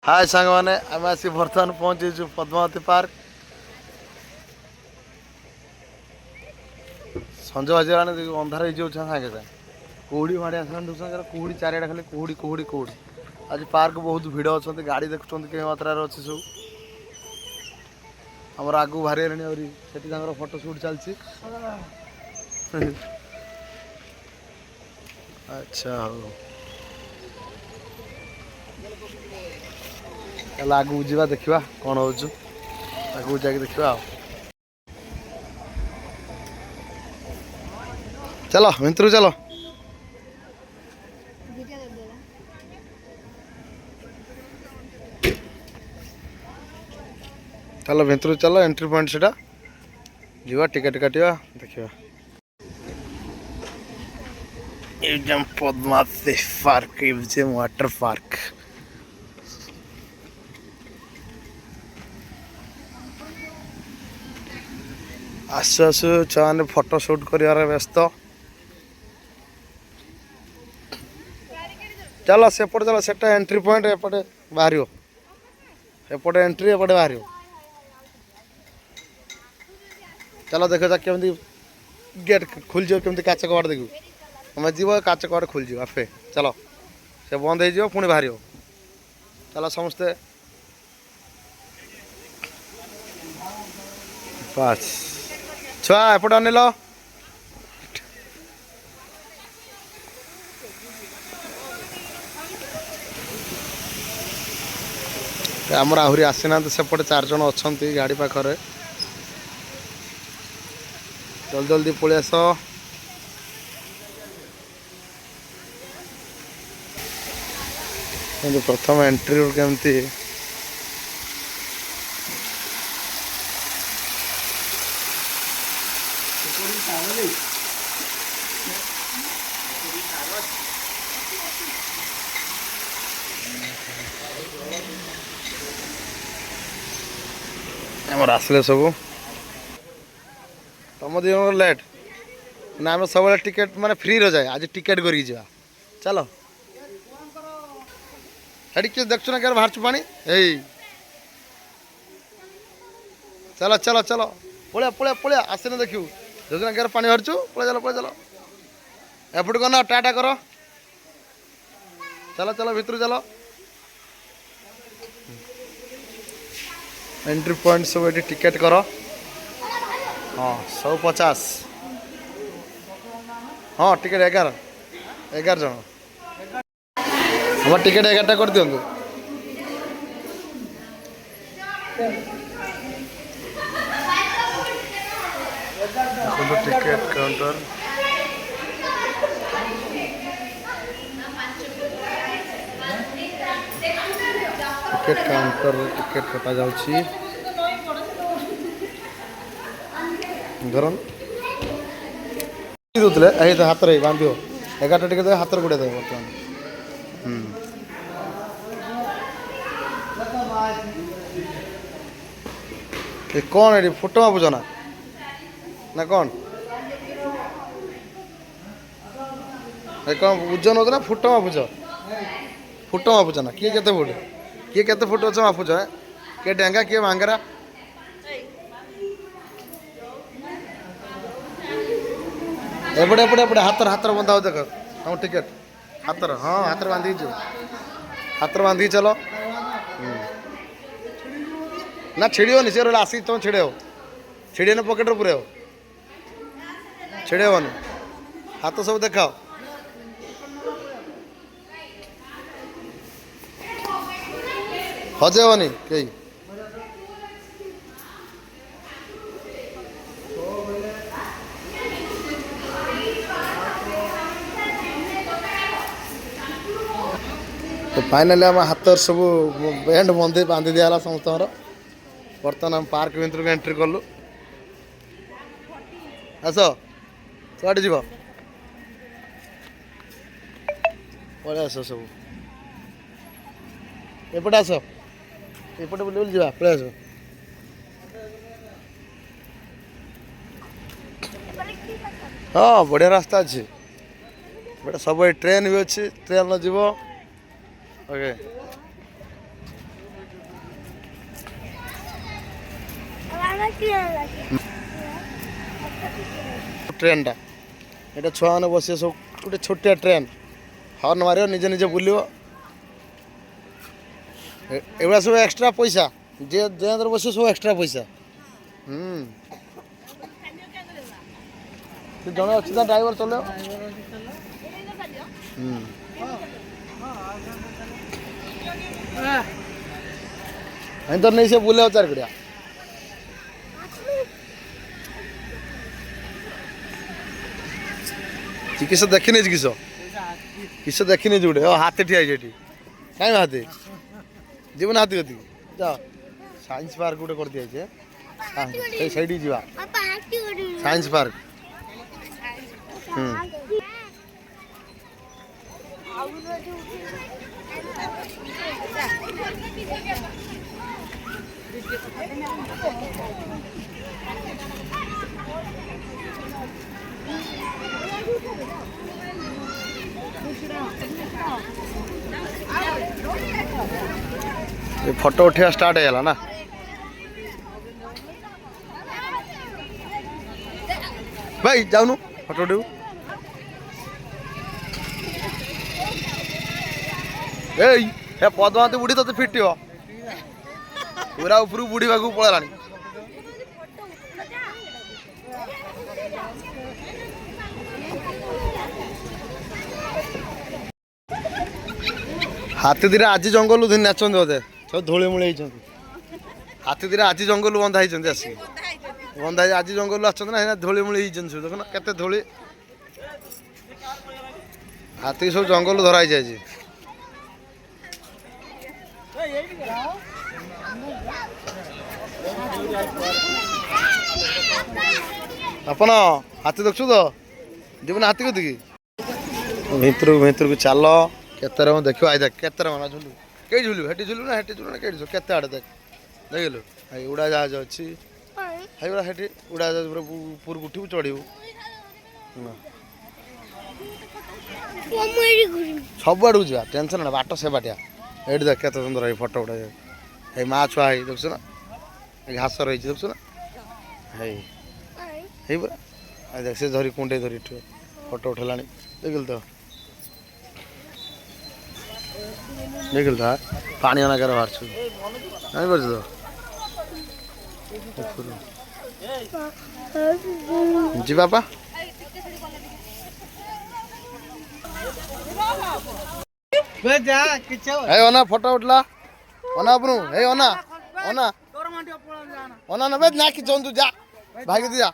हाय सांग मैंने आम आसी बर्तमान पहुँचीचु पद्मावती पार्क। संज बजाने अंधार हो सागे सागे कुहुड़ी माड़ी आसार कुहुड़ी चारिटा खाली कुहुड़ी कुहुड़ी कुहुड़ी। आज पार्क बहुत भिड़ अच्छा गाड़ी देखुं कि मात्रा अच्छे सब आमर आगू बाहरी आहरी से फोटो सुट चलती। अच्छा हो चल आगू जा देखा कौन हो आगू जाके देखा। चलो भितर चलो चलो भितर चलो एंट्री पॉइंट से जीवा टिकेट काटिया देखा। पद्मावती पार्क वाटर पार्क आसु आसु छुआ फोटो शूट कर व्यस्त। चलो सेपटे चलो सेटा एंट्री पॉइंट एपटे बाहर एपटे एंट्री एपटे बाहर। चलो देखो केमती गेट खुल केमती काच कबाड़ देखू तुम जीव काच कबाड़ खुल आपे। चलो से बंद हो पुणी बाहर। चलो समस्ते बस छुआ एपटे अनिल आमर आहरी आसीना सेपटे 4 जन अच्छा गाड़ी पाखे। जल्दी जल्दी पलि आस। प्रथम एंट्री केमती आमर आसले सब तुम दी लेट ना आम सब टिकेट माने फ्री रो जाए। आज टिकेट कर चलो हेडी किए देखु ना क्या बाहर पानी चलो चलो चलो पलिया पलिया पलिया आसने देखू देखु ना क्या पानी बाहर पड़े चलो एपट कर ना टाटा कर। चलो चलो भितर चलो एंट्री पॉइंट सब ये टिकेट कर। हाँ 150 हाँ टिकेट 11 जन हमारे टिकेट 11टा कर दिंतु। Ticket counter ticket counter ticket कटा जाउछि। धरन दूसरे हाथ में बांध 11टा टिकेट हाथ में गुड़े दे बर्तमान। कौन है फोटो मापुच ना कौन कौन ओजन हो ना फुट मापुच ना किए केते फुट किए केते फुट अच्छे मापुच किए डेंगा किए भांगरा एपटे एपटे एपटे हाथ बंधा हो देख तुम टिकेट हाथ हाँ हाथ बांधी हाथ बांधी चलो ना छिड़ियोनी सी आसिक तुम छिड़ेव छिड़ेने पकेट पुरेव छिड़ेवनी हाथ सब देखाओ। हजेबनी कई तो फाइनाली आम हाथ सब बैंड बंधे बांधि दिगला समस्त। बर्तमान आम पार्क भर एंट्री कलु आस कड़े जीव पलि आस सब एपटे आस एपटे बुले बुले जा पलि आस। हाँ बढ़िया रास्ता अच्छे बड़ा सब ट्रेन भी अच्छी ट्रेन जीव ओके ट्रेनटा এটা ছুয়া মানে বসে সব গোটে ছোটিয়া ট্রেন হর্ন মারিও নিজে নিজে বুলিব এগুলা সব এক্সট্রা পয়সা যে যে বসে সব এক্সট্রা পয়সা ଜଣେ ଅଛି ତା ଡ୍ରାଇଭର ଚଲେଇବ আমি তো নেই সে বুলেও চার করিয়া কিস দেখিনি কিস কিস দেখিনি গোটে হাতে ঠিয়া হয়েছে এটি কাই হাতে যাব না হাতি কতি যাও সাইন্স পার্ক গোটে করে দিয়েছে সেইটি যা সাইন্স পার্ক फोटो उठा स्टार्ट है ना भाई जाऊनु फोटो उठू ए पद्मावती बुढ़ी तो फिट पूरा ऊपर बुढ़ी को पड़ा हाथी दिरा आज जंगल नाचते बोधे सब धूलीमूली हाथी दिरा आज जंगल बंधा आसी बंधा आज जंगल आना धूलीमूली सब देख केते धूली हाथी सब जंगल धराई जाए अपन हाथी देखु तो जीवन हाथी कति भितर भितर को चल केतर देख आई देख केतर माना झुलु कई झुलु हेटी झुलु ना हेटी झुलु ना कई झुलु केते आड़े देख देखलु हाई उड़ा जहाज अच्छी हाई उड़ा हेटी उड़ा जहाज ऊपर उठू चढ़ू सब आड़ जा टेंशन ना बाट से बाटिया ये देख केते सुंदर है फोटो उड़ा है माँ छुआ है देखु ना घास रही देखु ना है देख से धरी कुंडे धरी फोटो उठेला देखल तो देखल था पानी आना कर बाहर नहीं बच तो जी बापा है ओना फोटो उठला ओना अपनु है ओना ओना ओना ना बे ना कि चंदू जा भाई के दिया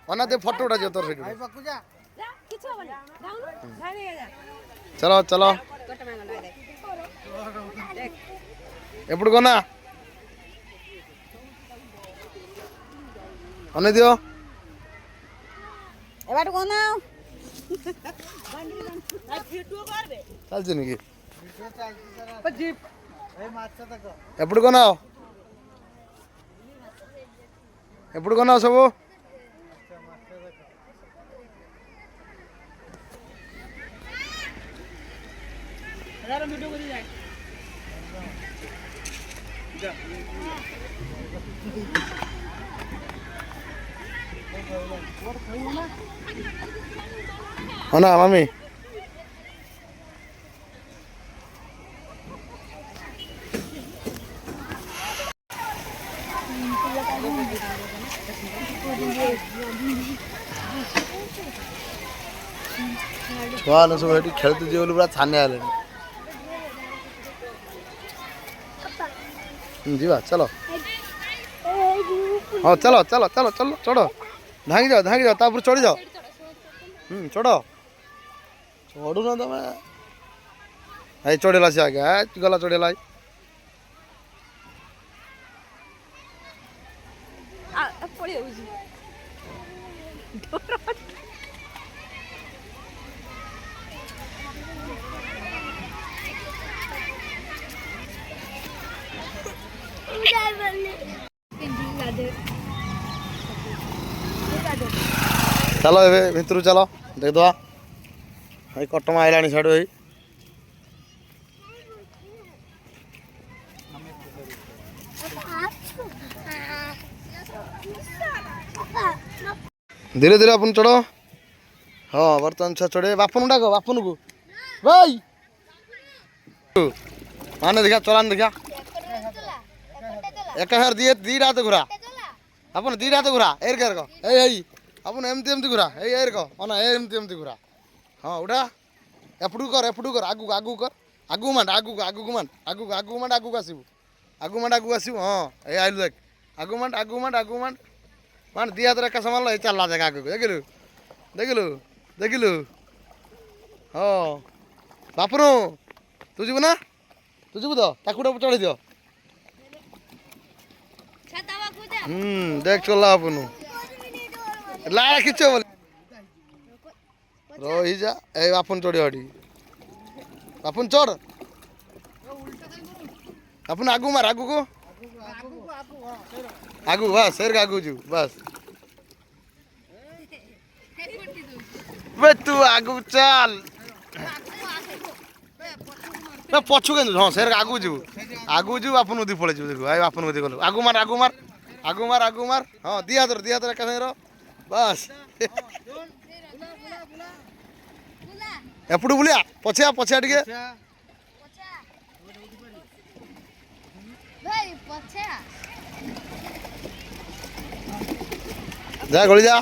ओना दे फोटो उठा जो तोर से चलो चलो ఎప్పుడు కొనా అన్న దియో ఎప్పుడు కొనావు চালছে নাকি ఎప్పుడు కొనావు ఎప్పుడు కొనావు సబు ना मामी छुआ सब खेलते जी पूरा छाने आले जीवा चलो हाँ चलो चलो चलो चलो चढ़ो धांगी जाओ तापर चढ़ी जाओ चढ़ो चढ़ू ना तुम है चढ़ेला से आगे गला चढ़ेला चलो ए भितर चलो देख दवा कटमा आइला साड़ू है धीरे धीरे अपन चढ़। हाँ बर्तमान छुआ चढ़े बापन डाक बापन को भाई माने देखा चलान देखा एक दिए दीटा हाथ घुरा अपन दीटा हाथ घुरा एर कर अपन एमती एमती घुरा एर कना एमती एमती घुरा। हाँ उठा एपटू कर आगू आगू कर आगू मांड आगू आगू मांड आगू आगू मांड आगू आसबू आगू मांड आगू आसबू। हाँ ये आइलु देख आगू मांड आगू मांड आगू मांड मांड दी हाथ एका सामान ये चलला देख आगू देखिलु देखिलु देखिलु। हाँ बापनु तू जीव ना तू जीव तो ताकुटा चढ़ी दियो। देख चलला बापनु लाड़ा खिच बोले रही जा ए बापन चढ़ी हटी बापन चढ़ अपन आगू मार आगू को आगू बस शेर आगू जू बस बे तू आगू चल ना पछु के हाँ शेर आगू जू बापन उदी पड़े देखो आई बापन उदी गलो आगू मार आगू मार आगू मार आगू मार। हाँ दिया एका साइर बस एपटू बुलिया पछिया पछिया टिके जा गली जा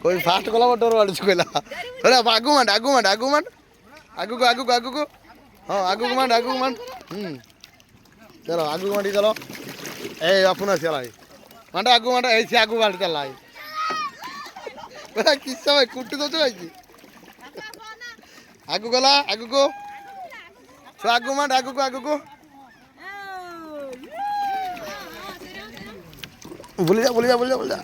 कोई फास्ट कला डर वाली कहला अरे आगू मांड आगू मांड आगू मांड आगू को आगू को आगू को। हाँ आगू को मांड आगू को मांड चलो आगू मांडी चलो ए अपन चला मांडा आगू मांडा ऐसे आगू मांड चला किस्सा भाई कुटी दो भाई आगू गला आगू को छो आगू मांड आगू को भूल जा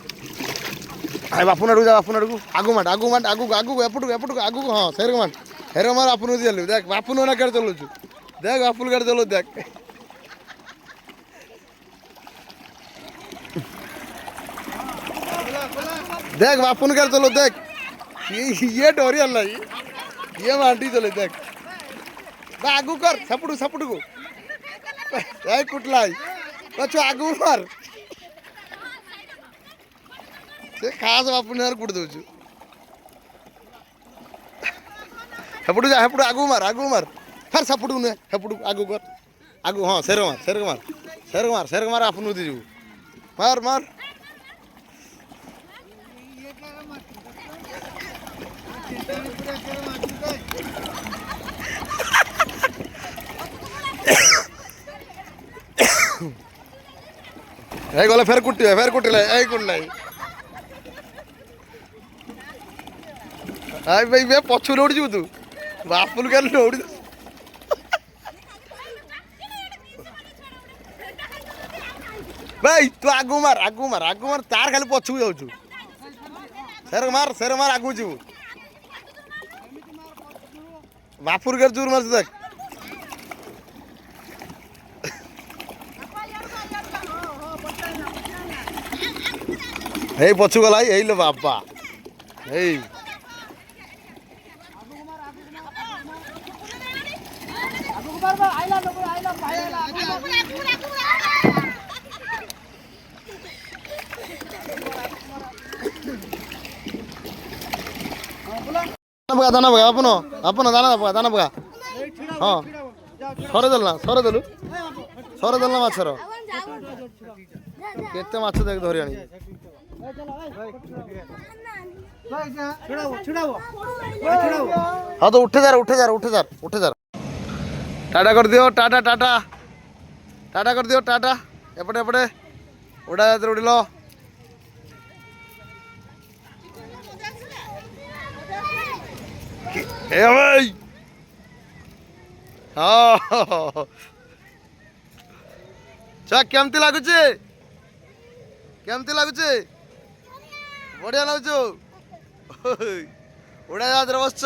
आई बापन आड़ू जा बापन आड़ू आगू मांड आगू मांड आगू आगू एपटू आगू हाँ शेर मांड हेर मार आपन चलू देख बापन ना गाड़ी चलुचु देख बापन गाड़ी चलो देख देख बापन गाड़ी चलो देख ये डोरी अल्लाह ये मांडी चले देख आगू कर सपड़ू को कुटलाई बच्चो आगू मार से खास बापन यार कुट दउछु हेपड़ू जा हेपड़ू आगू मार फिर सपड़ू ने हेपड़ू आगू कर आगू। हाँ शेर मार आपन उदी जू मार मार गले फेर कुटिले ए कुटलाई आई भाई बे पछु उड़ी जीव तू बापुल के उड़ी भाई तू आगू मार तार खाली पछु जाऊछु शेर मार आगू जीव बापुर के जोर मार देख पछु गला लो बाबा दाना बगा अपन दाना बगा। हाँ सरे देल ना माछर केते माछ देख धरि आनी हाँ तो उठे जा टाटा कर दियो टाटा कर दियो टाटा एपटे उड़ा उड़ी लो ए भाई हाँ चा केमती लागुचे बढ़िया लागुचु उड़ा जा बसछ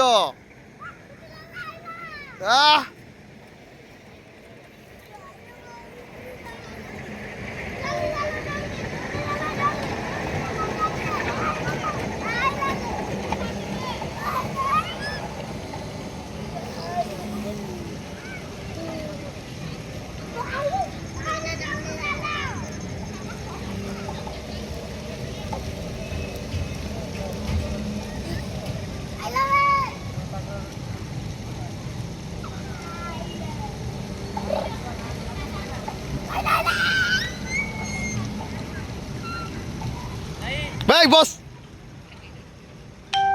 এই বস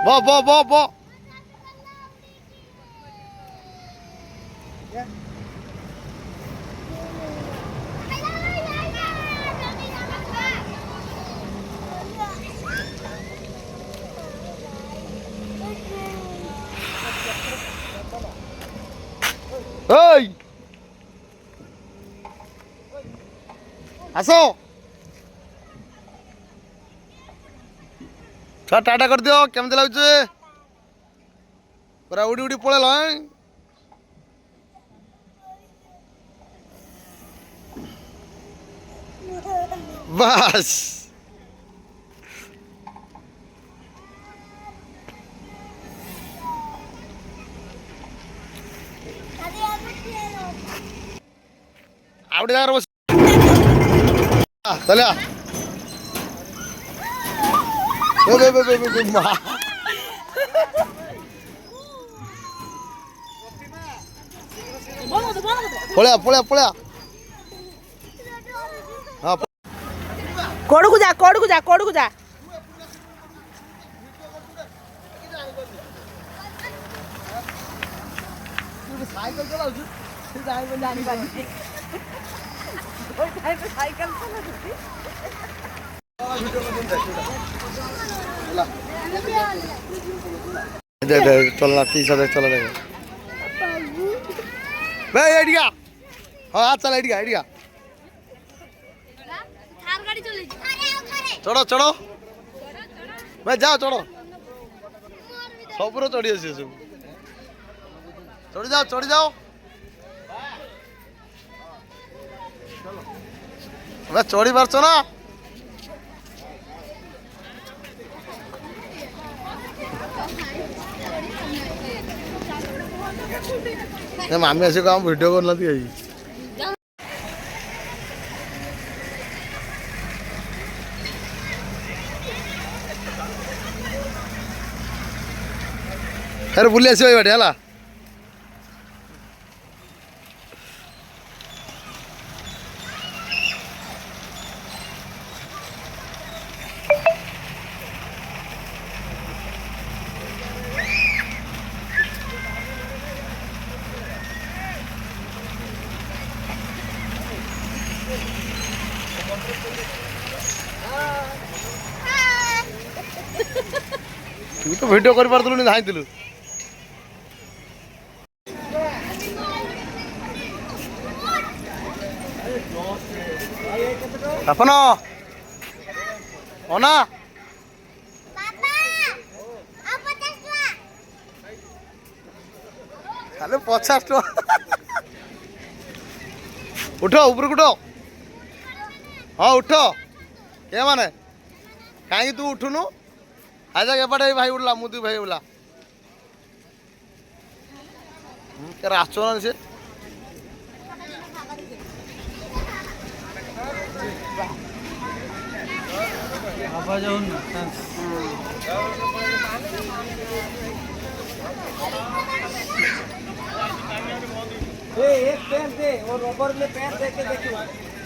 ব ব ব ব এই আসো ଛୁଆ ଟାଟା କରିଦିଅ କେମିତି ଲାଗୁଛି ପୁରା ଉଡ଼ି ଉଡ଼ି ପଳେଇଲ ବାସ୍ ଆଉ ଗୋଟେ ଜାଗାରେ ବସି ଚାଲ ପଳେଆ ପଳେଆ ପଳେଆ ହଁ କୋଡକୁ ଯା କୋଡକୁ ଯା କୋଡକୁ ଯା ସାଇକେଲ ଚଲାଉଛୁ चलना पीछा देख चला देगा भाई आइडिया हाँ चल आइडिया आइडिया चढ़ो चढ़ो भाई जाओ चढ़ो सब चढ़ी आस सब चढ़ी जाओ भाई चढ़ी पारछ ना मामी आसिक आम भिडियो करना अरे बुली आस बाटे है तू तो भिडियो कर पारथलु धाइलु अपन ओना खाली 50 टका उठ ऊपर उठ हाँ उठ ये माने कहीं तू उठुनु आज एपटे भाई उड़ला मुदी भाई उड़ला आसुना से एक पेन दे और रबर में पेन दे के देखिए